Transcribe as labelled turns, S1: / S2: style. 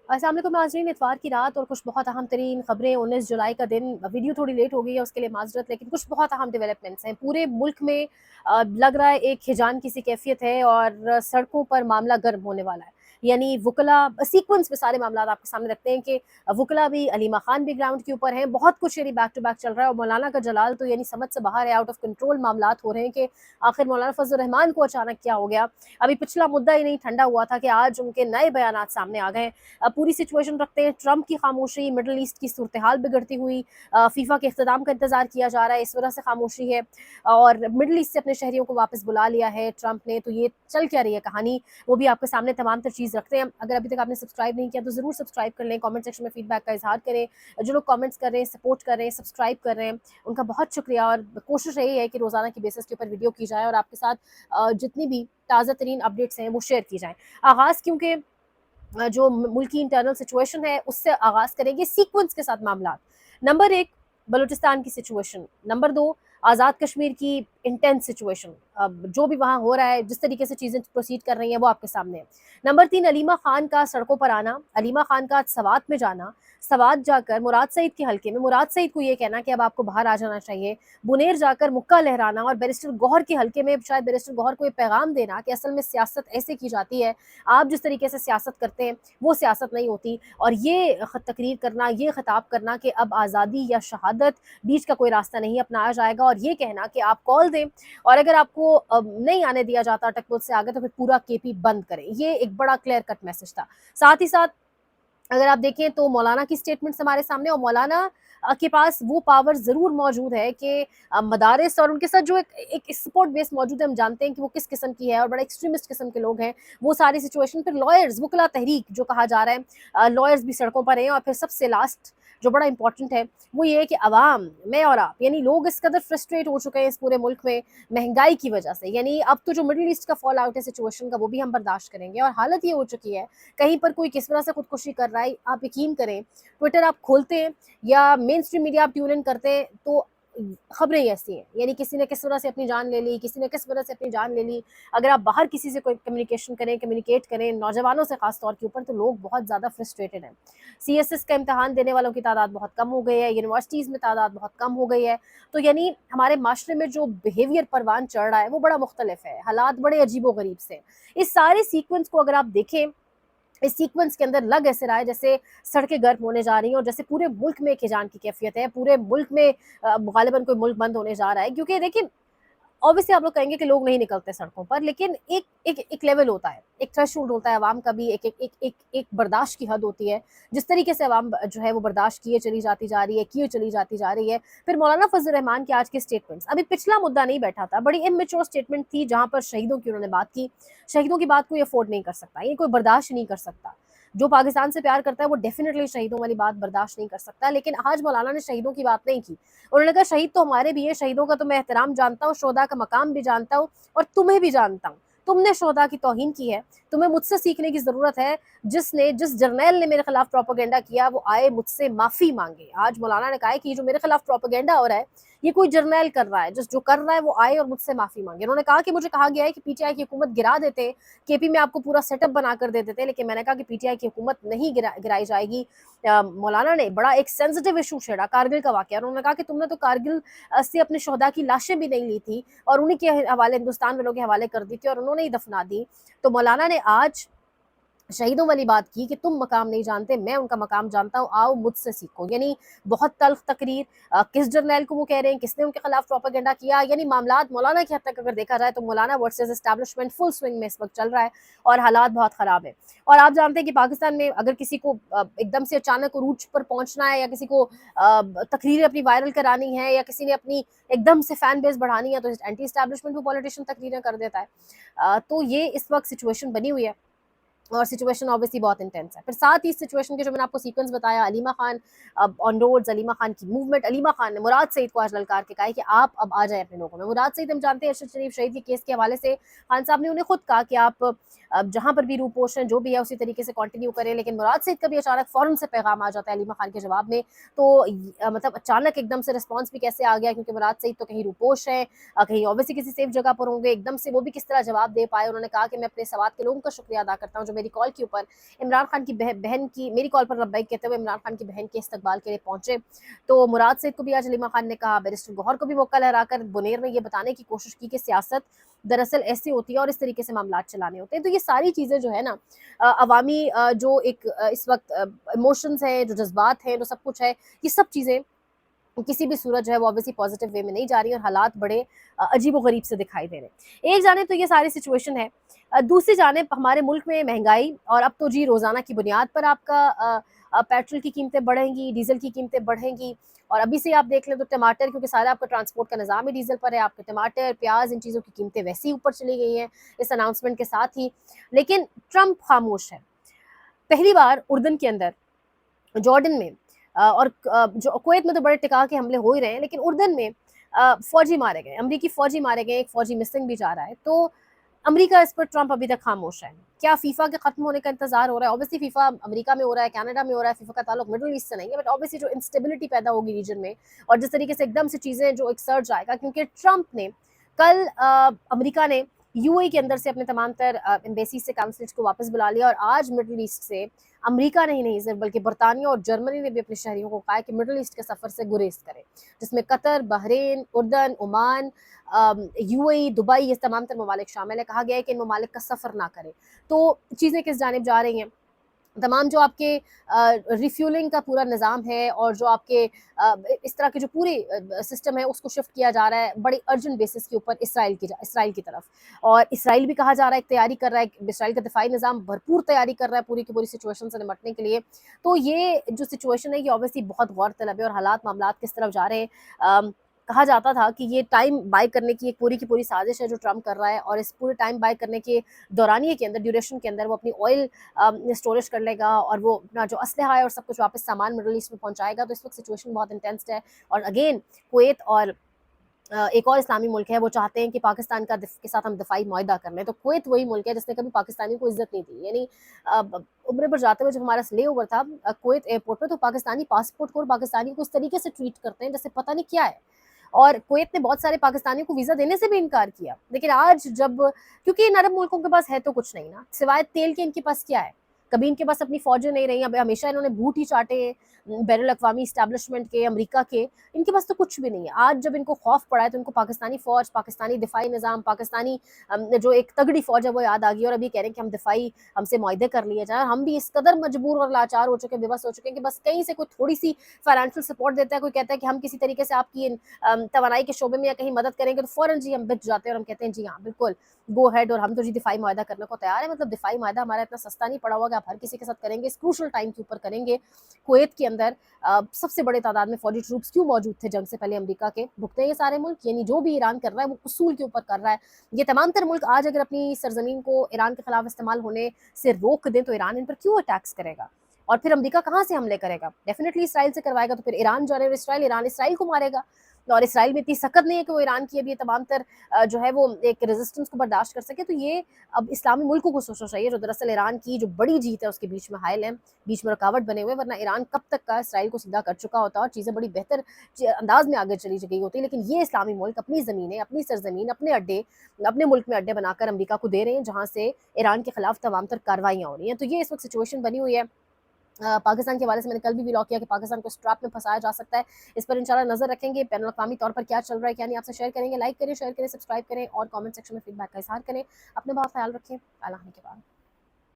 S1: अस्सलाम वालेकुम नाज़रीन, इतवार की रात और कुछ बहुत अहम तरीन खबरें। 19 जुलाई का दिन, वीडियो थोड़ी लेट हो गई है, उसके लिए माजरत, लेकिन कुछ बहुत अहम डेवलपमेंट्स हैं पूरे मुल्क में। लग रहा है एक हिजान की सी कैफियत है और सड़कों पर मामला गर्म होने वाला है। यानी वुकला सीक्वेंस में सारे मामला आपके सामने रखते हैं कि वुकला भी, अलीमा खान भी ग्राउंड के ऊपर हैं, बहुत कुछ यानी बैक टू बैक चल रहा है। और मौलाना का जलाल तो यानी समझ से बाहर है, आउट ऑफ कंट्रोल मामलात हो रहे हैं कि आखिर मौलाना फजल रहमान को अचानक क्या हो गया। अभी पिछला मुद्दा ही नहीं ठंडा हुआ था कि आज उनके नए बयान सामने आ गए। पूरी सिचुएशन रखते हैं, ट्रंप की खामोशी, मिडल ईस्ट की सूरत हाल बिगड़ती हुई, फीफा के इख्तिताम का इंतजार किया जा रहा है, इस वजह से खामोशी है। और मिडल ईस्ट से अपने शहरियों को वापस बुला लिया है ट्रंप ने। तो ये चल क्या रही है कहानी, वो भी आपके सामने तमाम तर चीज़ रखते हैं। अगर अभी तक आपने सब्सक्राइब नहीं किया तो ज़रूर सब्सक्राइब कर लें, कमेंट सेक्शन में फीडबैक का इजहार करें। जो लोग कमेंट्स कर रहे हैं, सपोर्ट कर रहे हैं, सब्सक्राइब कर रहे हैं, उनका बहुत शुक्रिया। और कोशिश यही है कि रोज़ाना की बेसिस के ऊपर वीडियो की जाए और आपके साथ जितनी भी ताज़ा तरीन अपडेट्स हैं वो शेयर की जाएँ। आगाज़ क्योंकि जो मुल्क की इंटरनल सिचुएशन है उससे आगाज़ करेंगे सीक्वेंस के साथ मामला। नंबर एक, बलूचिस्तान की सिचुएशन। नंबर दो, आज़ाद कश्मीर की इंटेंस सिचुएशन। अब जो भी वहाँ हो रहा है, जिस तरीके से चीज़ें प्रोसीड कर रही हैं, वो आपके सामने है। नंबर तीन, अलीमा खान का सड़कों पर आना, अलीमा खान का सवात में जाना, सवात जाकर मुराद सईद के हल्के में मुराद सईद को ये कहना कि अब आपको बाहर आ जाना चाहिए, बुनेर जाकर मुक्का लहराना और बैरिस्टर गौहर के हल्के में शायद बैरिस्टर गौहर को ये पैगाम देना कि असल में सियासत ऐसे की जाती है, आप जिस तरीके से सियासत करते हैं वो सियासत नहीं होती। और ये तकरीर करना, ये खिताब करना कि अब आज़ादी या शहादत, बीच का कोई रास्ता नहीं अपनाया जाएगा, और ये कहना कि आप कॉल दें और अगर आपको नहीं आने दिया जाता अटकपुर से आगे तो फिर पूरा केपी बंद करें। ये एक बड़ा क्लियर कट मैसेज था। साथ ही साथ अगर आप देखें तो मौलाना की स्टेटमेंट्स हमारे सामने, और मौलाना के पास वो पावर ज़रूर मौजूद है कि मदारिस और उनके साथ जो एक सपोर्ट बेस मौजूद है, हम जानते हैं कि वो किस किस्म की है और बड़ा एक्सट्रीमिस्ट किस्म के लोग हैं। वो सारी सिचुएशन फिर लॉयर्स, वुकला तहरीक जो कहा जा रहा है, लॉयर्स भी सड़कों पर हैं। और फिर सबसे लास्ट जो बड़ा इंपॉर्टेंट है वो ये है कि अवाम, मैं और आप, यानी लोग इस कदर फ्रस्ट्रेट हो चुके हैं इस पूरे मुल्क में महंगाई की वजह से। यानी अब तो जो मिडिल ईस्ट का फॉल आउट है सिचुएशन का, वो भी हम बर्दाश्त करेंगे। और हालत ये हो चुकी है, कहीं पर कोई किस तरह से खुदकुशी कर रहा है, आप यकीन करें, ट्विटर आप खोलते हैं या मेन स्ट्रीम मीडिया आप ट्यून इन करते हैं तो खबरें ही ऐसी हैं। यानी किसी ने किस वजह से अपनी जान ले ली, किसी ने किस वजह से अपनी जान ले ली। अगर आप बाहर किसी से कोई कम्युनिकेशन करें, कम्युनिकेट करें, नौजवानों से खास तौर के ऊपर, तो लोग बहुत ज़्यादा फ्रस्ट्रेटेड हैं। सीएसएस का इम्तहान देने वालों की तादाद बहुत कम हो गई है, यूनिवर्सिटीज़ में तादाद बहुत कम हो गई है। तो यानी हमारे माशरे में जो बिहेवियर परवान चढ़ रहा है वो बड़ा मुख्तलिफ है, हालात बड़े अजीबो गरीब से। इस सारे सीक्वेंस को अगर आप देखें, इस सीक्वेंस के अंदर लग ऐसे रहा है जैसे सड़कें गर्म होने जा रही हैं और जैसे पूरे मुल्क में एक हिजान की कैफियत है, पूरे मुल्क में गालिबन कोई मुल्क बंद होने जा रहा है। क्योंकि देखिए, ऑब्वियसली आप लोग कहेंगे कि लोग नहीं निकलते सड़कों पर, लेकिन एक लेवल होता है, एक थ्रेशोल्ड होता है अवाम का भी, एक बर्दाश्त की हद होती है। जिस तरीके से अवाम जो है वो बर्दाश्त किए चली जाती जा रही है, किए चली जाती जा रही है। फिर मौलाना फजल रहमान के आज के स्टेटमेंट्स, अभी पिछला मुद्दा नहीं बैठा था, बड़ी इमेच्योर स्टेटमेंट थी जहां पर शहीदों की उन्होंने बात की। शहीदों की बात कोई अफोर्ड नहीं कर सकता, ये कोई बर्दाश्त नहीं कर सकता। जो पाकिस्तान से प्यार करता है वो डेफिनेटली शहीदों वाली बात बर्दाश्त नहीं कर सकता। लेकिन आज मौलाना ने शहीदों की बात नहीं की। उन्होंने कहा शहीद तो हमारे भी हैं, शहीदों का तो मैं एहतराम जानता हूँ, शोहदा का मकाम भी जानता हूँ और तुम्हें भी जानता हूँ। तुमने शोहदा की तौहीन की है, तुम्हें मुझसे सीखने की जरूरत है। जिस जर्नैल ने मेरे खिलाफ प्रोपेगेंडा किया वो आए मुझसे माफी मांगे। आज मौलाना ने कहा है कि जो मेरे खिलाफ प्रोपेगेंडा हो रहा है ये कोई जर्नैल कर रहा है, जो कर रहा है वो आए और मुझसे माफी मांगे। उन्होंने कहा कि मुझे कहा गया है कि पीटीआई की हुकूमत गिरा देते, केपी में आपको पूरा सेटअप बना कर दे देते, लेकिन मैंने कहा कि पीटीआई की हुकूमत नहीं गिराई जाएगी। मौलाना ने बड़ा एक सेंसिटिव इशू छेड़ा, कारगिल का वाकया। उन्होंने कहा कि तुमने तो कारगिल से अपने शोहदा की लाशें भी नहीं ली थी और उन्हीं के हवाले, हिंदुस्तान वालों के हवाले कर दी थी और उन्होंने ही दफना दी। तो मौलाना ने आज शहीदों वाली बात की कि तुम मकाम नहीं जानते, मैं उनका मकाम जानता हूँ, आओ मुझसे सीखो। यानी बहुत तल्ख तकरीर। किस जर्नैल को वो कह रहे हैं, किसने उनके खिलाफ प्रोपेगेंडा किया, यानी मामलात मौलाना की हद तक अगर देखा जाए तो मौलाना वर्सेस एस्टैब्लिशमेंट फुल स्विंग में इस वक्त चल रहा है और हालात बहुत ख़राब है। और आप जानते हैं कि पाकिस्तान में अगर किसी को एकदम से अचानक उरूज पर पहुंचना है या किसी को तकरीर अपनी वायरल करानी है या किसी ने अपनी एकदम से फैन बेस बढ़ानी है तो एंटी एस्टैब्लिशमेंट वो पॉलिटिशियन तकरीरें कर देता है। तो ये इस वक्त सिचुएशन बनी हुई है और सिचुएशन ऑब्वियसली बहुत इंटेंस है। फिर साथ ही इस सिचुएशन के जो मैंने आपको सीक्वेंस बताया, अलीमा खान ऑन रोड्स, अलीमा खान की मूवमेंट, अलीमा खान ने मुराद सईद को आज ललकार के कहा कि आप अब आ जाए अपने लोगों में। मुराद सईद हम जानते हैं अरशद शरीफ शहीद के केस के हवाले से खान साहब ने उन्हें खुद कहा कि आप जहां पर भी रूपोश हैं जो भी है उसी तरीके से कंटिन्यू करें। लेकिन मुराद सईद का भी अचानक फौरन से पैगाम आ जाता है अलीमा खान के जवाब में। तो मतलब अचानक एकदम से रिस्पॉन्स भी कैसे आ गया, क्योंकि मुराद सईद तो कहीं रूपोश है, कहीं ऑब्वियसली किसी सेफ जगह पर होंगे, एकदम से वो भी किस तरह जवाब दे पाए। उन्होंने कहा कि मैं अपने सवात के लोगों का शुक्रिया अदा करता हूँ जो मेरी कॉल के ऊपर इमरान खान की बहन की, मेरी कॉल पर लब्बैक कहते हुए इमरान खान की बहन के इस्तकबाल के लिए पहुंचे। तो मुराद सईद को भी आज अलीमा खान ने कहा, बैरिस्टर गौहर को भी मौका लहराकर बुनेर में ये बताने की कोशिश की कि सियासत दरअसल ऐसी होती है और इस तरीके से मामलात चलाने होते हैं। तो ये सारी चीज़ें जो है ना, अवामी जो एक इस वक्त इमोशंस हैं, जो जज्बात हैं, जो सब कुछ है, ये सब चीज़ें किसी भी सूरत जो है वो ऑब्वियसली पॉजिटिव वे में नहीं जा रही और हालात बड़े अजीब व गरीब से दिखाई दे रहे हैं। एक जाने तो ये सारी सिचुएशन है, दूसरी जानिब हमारे मुल्क में महंगाई, और अब तो जी रोज़ाना की बुनियाद पर आपका पेट्रोल की कीमतें बढ़ेंगी, डीजल की कीमतें बढ़ेंगी। और अभी से आप देख लें तो टमाटर, क्योंकि सारा आपका ट्रांसपोर्ट का निज़ाम ही डीजल पर है, आपके टमाटर, प्याज, इन चीज़ों की कीमतें वैसे ही ऊपर चली गई हैं इस अनाउंसमेंट के साथ ही। लेकिन ट्रंप खामोश है। पहली बार उर्दन के अंदर, जॉर्डन में और जो कुवैत में तो बड़े टिका के हमले हो ही रहे हैं, लेकिन उर्दन में फौजी मारे गए, अमरीकी फौजी मारे गए, एक फौजी मिसिंग भी जा रहा है। तो अमेरिका इस पर ट्रंप अभी तक खामोश है। क्या फीफा के खत्म होने का इंतजार हो रहा है? ऑब्वियसली फीफा अमेरिका में हो रहा है, कनाडा में हो रहा है, फीफा का ताल्लुक मिडिल ईस्ट से नहीं है, बट ऑब्वियसली जो इंस्टेबिलिटी पैदा होगी रीजन में, और जिस तरीके से एकदम से चीज़ें जो एक सर्ज आएगा, क्योंकि ट्रंप ने कल अमेरिका ने यूएई के अंदर से अपने तमाम तर एम्बेसी से काउंसलेट्स को वापस बुला लिया, और आज मिडिल ईस्ट से अमेरिका नहीं सिर्फ बल्कि बरतानिया और जर्मनी ने भी अपने शहरियों को कहा है कि मिडिल ईस्ट के सफ़र से गुरेज करें, जिसमें कतर, बहरीन, उर्दन, ओमान, यूएई, दुबई, ये तमाम तर ममालिक शामिल है। कहा गया है कि इन ममालिक का सफ़र ना करें। तो चीज़ें किस जानिब जा रही हैं? तमाम जो आपके रिफ्यूलिंग का पूरा निज़ाम है और जो आपके इस तरह के जो पूरे सिस्टम है उसको शिफ्ट किया जा रहा है बड़ी अर्जेंट बेसिस के ऊपर इसराइल की तरफ। और इसराइल भी कहा जा रहा है तैयारी कर रहा है, इसराइल का दिफाई निज़ाम भरपूर तैयारी कर रहा है पूरी की पूरी सिचुएशन से निपटने के लिए। तो ये जो सिचुएशन है ये ऑब्वियसली बहुत गौर तलब है और हालात मामलात किस तरफ जा रहे हैं। कहा जाता था कि ये टाइम बाय करने की एक पूरी की पूरी साजिश है जो ट्रंप कर रहा है, और इस पूरे टाइम बाय करने के दौरानिए के अंदर, ड्यूरेशन के अंदर वो अपनी ऑयल स्टोरेज कर लेगा और वो अपना जो असलहा है और सब कुछ वापस सामान मिडल ईस्ट में पहुंचाएगा। तो इस वक्त सिचुएशन बहुत इंटेंस है। और अगेन कुवैत और एक और इस्लामी मुल्क है, वो चाहते हैं कि पाकिस्तान के साथ हम दफाई मुआहदा कर लें। तो कुवैत वही मुल्क है जिसने कभी पाकिस्तानी को इज्जत नहीं दी। यानी उम्र पर जाते हुए जब हमारा ले ओवर था कुवैत एयरपोर्ट पर, तो पाकिस्तानी पासपोर्ट को और पाकिस्तानी को इस तरीके से ट्रीट करते हैं जैसे पता नहीं क्या है। और कुवैत ने बहुत सारे पाकिस्तानियों को वीज़ा देने से भी इनकार किया। लेकिन आज जब, क्योंकि इन अरब मुल्कों के पास है तो कुछ नहीं ना, सिवाय तेल के इनके पास क्या है? कभी इनके पास अपनी फौजें नहीं रही, अब हमेशा इन्होंने बूट ही चाटे हैं बैनुल अक़वामी इस्टेब्लिशमेंट के, अमेरिका के। इनके पास तो कुछ भी नहीं है। आज जब इनको खौफ पड़ा है तो इनको पाकिस्तानी फ़ौज, पाकिस्तानी दिफाई निज़ाम, पाकिस्तानी जो एक तगड़ी फ़ौज है वो याद आ गई, और अभी कह रहे हैं कि हम दिफाई हमसे मुआहदे कर लिए जाए। हम भी इस कदर मजबूर और लाचार हो चुके हैं, बेबस हो चुके हैं कि बस कहीं से कोई थोड़ी सी फाइनेंशियल सपोर्ट देता है, कोई कहता है कि हम किसी तरीके से आपकी तवानाई के शोबे में या कहीं मदद करेंगे, तो फ़ौरन जी हम बिक जाते हैं और हम कहते हैं जी हाँ बिल्कुल गो हेड, और हम तो जी दिफाई मुआहदा करने को तैयार है। मतलब दिफाई मुआहदा हमारा इतना सस्ता नहीं पड़ा हुआ कि आप हर किसी के साथ करेंगे, इस क्रूशल टाइम के ऊपर करेंगे। कुवैत के अंदर सबसे बड़े तादाद में फौजी ट्रूप्स क्यों मौजूद थे जंग से पहले अमेरिका के? भुगते हैं ये सारे मुल्क, यानी जो भी ईरान कर रहा है वो उसूल के ऊपर कर रहा है। ये तमाम तर मुल्क आज अगर अपनी सरजमीन को ईरान के खिलाफ इस्तेमाल होने से रोक दें तो ईरान इन पर क्यों अटैक्स करेगा? और फिर अमेरिका कहाँ से हमले करेगा? डेफिनेटली इसराइल से करवाएगा। तो फिर ईरान जो है ईरान इसराइल को मारेगा, और इसराइल में इतनी सख्त नहीं है कि वो ईरान की अभी ये तमाम तर जो है वो एक रेजिस्टेंस को बर्दाश्त कर सके। तो ये अब इस्लामी मुल्कों को सोचना चाहिए जो दरअसल ईरान की जो बड़ी जीत है उसके बीच में हायल है, बीच में रुकावट बने हुए, वरना ईरान कब तक का इसराइल को सीधा कर चुका होता और चीज़ें बड़ी बेहतर अंदाज में आगे चली गई होती। लेकिन ये इस्लामी मुल्क अपनी ज़मीनें, अपनी सरजमीन, अपने अड्डे, अपने मुल्क में अड्डे बनाकर अमेरिका को दे रहे हैं जहाँ से ईरान के खिलाफ तमाम तर कार्रवाइयाँ हो रही हैं। तो ये इस वक्त सिचुएशन बनी हुई है। पाकिस्तान के हवाले से मैंने कल भी व्लॉग किया कि पाकिस्तान को ट्रैप में फंसाया जा सकता है। इस पर इंशाल्लाह नजर रखेंगे, बैनुल अक़वामी तौर पर क्या चल रहा है क्या नहीं, आपसे शेयर करेंगे। लाइक करें, शेयर करें, सब्सक्राइब करें और कमेंट सेक्शन में फीडबैक का इज़हार करें। अपने बहुत ख्याल रखें। अल्लाह के बाद।